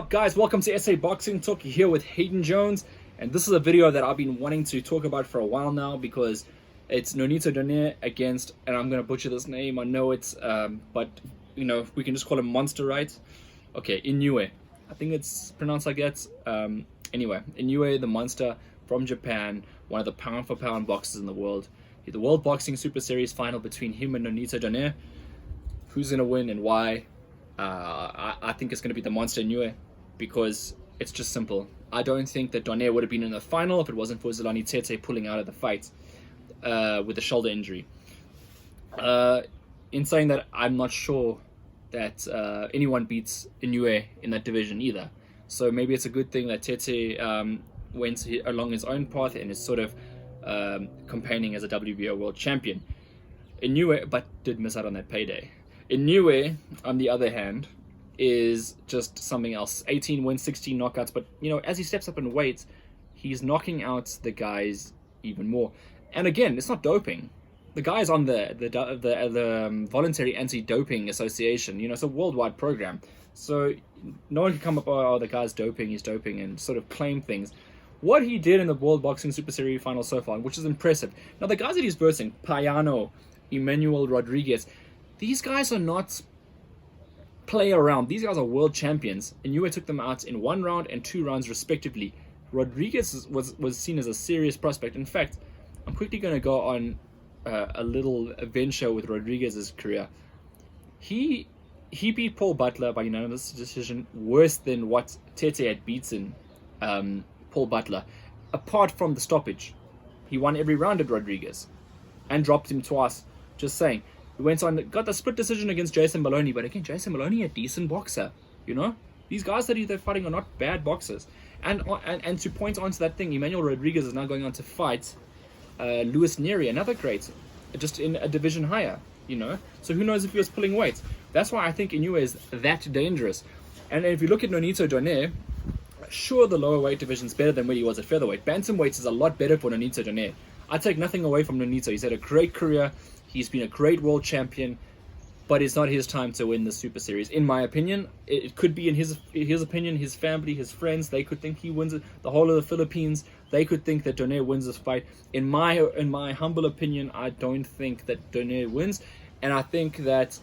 up, guys? Welcome to SA Boxing Talk. You're here with Hayden Jones, and this is a video that I've been wanting to talk about for a while now because it's Nonito Donarie against, and I'm going to butcher this name, I know it's, but, you know, we can just call him Monster, right? Okay, Inoue. I think it's pronounced like that. Anyway, Inoue, the Monster from Japan, one of the pound-for-pound boxers in the world. The World Boxing Super Series final between him and Nonito Donarie. Who's going to win and why? I think it's going to be the Monster Inoue because it's just simple. I don't think that Donarie would have been in the final if it wasn't for Zolani Tete pulling out of the fight with a shoulder injury. In saying that, I'm not sure that anyone beats Inoue in that division either. So maybe it's a good thing that Tete went along his own path and is sort of campaigning as a WBO world champion. Inoue, but did miss out on that payday. Inoue, on the other hand, is just something else. 18 wins, 16 knockouts, but you know, as he steps up in weight, he's knocking out the guys even more. And again, it's not doping. The guy's on the Voluntary Anti-Doping Association. You know, it's a worldwide program. So no one can come up, oh, the guy's doping, he's doping, and sort of claim things. What he did in the World Boxing Super Series final so far, which is impressive. Now, the guys that he's versing, Payano, Emmanuel Rodriguez, these guys are not play around. These guys are world champions. Inoue took them out in 1 round and 2 rounds respectively. Rodriguez was seen as a serious prospect. In fact, I'm quickly going to go on a little venture with Rodriguez's career. He beat Paul Butler by unanimous decision, worse than what Tete had beaten Paul Butler. Apart from the stoppage, he won every round at Rodriguez and dropped him twice. Just saying. He went on, got the split decision against Jason Maloney, but again, Jason Maloney, a decent boxer, you know? These guys that they're fighting are not bad boxers. And to point onto that thing, Emmanuel Rodriguez is now going on to fight Luis Neri, another great, just in a division higher, you know? So who knows if he was pulling weight? That's why I think Inoue is that dangerous. And if you look at Nonito Donarie, sure, the lower weight division is better than where he was at featherweight. Bantamweight is a lot better for Nonito Donarie. I take nothing away from Nonito. He's had a great career. He's been a great world champion, but it's not his time to win the Super Series. In my opinion, it could be in his opinion, his family, his friends, they could think he wins it. The whole of the Philippines, they could think that Donarie wins this fight. In my humble opinion, I don't think that Donarie wins, and I think that,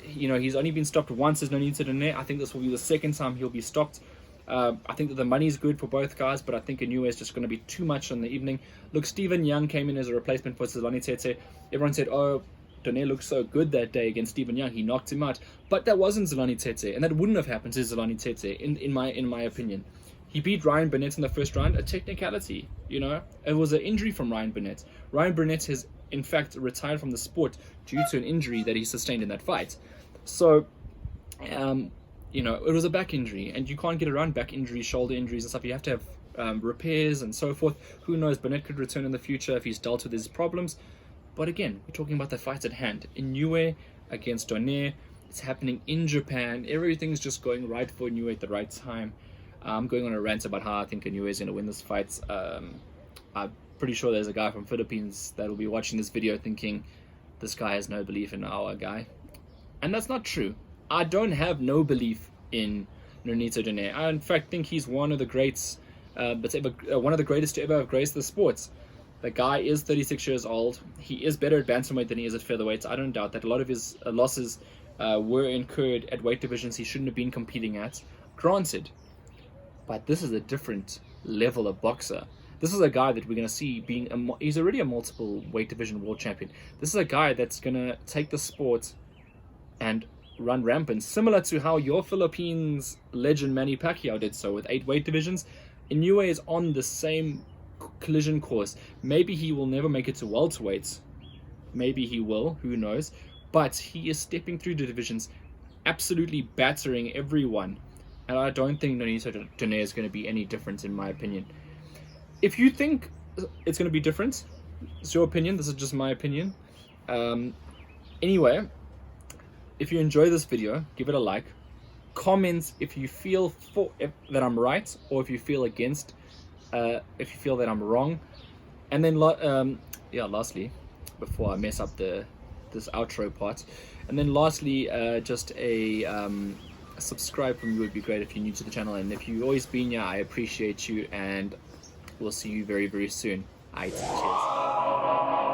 you know, he's only been stopped once as Nonito Donarie. I think this will be the second time he'll be stopped. I think that the money's good for both guys, but I think Inoue is just going to be too much on the evening. Look, Stephen Young came in as a replacement for Zolani Tete. Everyone said, oh, Donarie looked so good that day against Stephen Young, he knocked him out. But that wasn't Zolani Tete, and that wouldn't have happened to Zolani Tete, in my opinion. He beat Ryan Burnett in the first round, a technicality, you know. It was an injury from Ryan Burnett. Ryan Burnett has, in fact, retired from the sport due to an injury that he sustained in that fight. So, you know, it was a back injury, and you can't get around back injuries, shoulder injuries and stuff. You have to have repairs and so forth. Who knows, Burnett could return in the future if he's dealt with his problems. But again, we're talking about the fight at hand. Inoue against Donarie. It's happening in Japan. Everything's just going right for Inoue at the right time. I'm going on a rant about how I think Inoue is going to win this fight. I'm pretty sure there's a guy from Philippines that will be watching this video thinking, this guy has no belief in our guy. And that's not true. I don't have no belief in Nonito Donarie. I, in fact, think he's one of the greats, one of the greatest to ever have graced the sports. The guy is 36 years old. He is better at bantamweight than he is at featherweight. I don't doubt that. A lot of his losses were incurred at weight divisions he shouldn't have been competing at. Granted. But this is a different level of boxer. This is a guy that we're going to see being... he's already a multiple weight division world champion. This is a guy that's going to take the sport and run rampant, similar to how your Philippines legend Manny Pacquiao did so with 8 weight divisions. Inoue is on the same collision course. Maybe he will never make it to welterweights. Maybe he will, who knows. But he is stepping through the divisions, absolutely battering everyone. And I don't think Nonito Donarie is going to be any different, in my opinion. If you think it's going to be different, it's your opinion. This is just my opinion. Anyway, if you enjoy this video, give it a like. Comment if you feel that I'm right, or if you feel against, if you feel that I'm wrong. And then, lastly, before I mess up this outro part, and then lastly, just a a subscribe from you would be great if you're new to the channel, and if you've always been here, I appreciate you, and we'll see you very, very soon. Alright, cheers.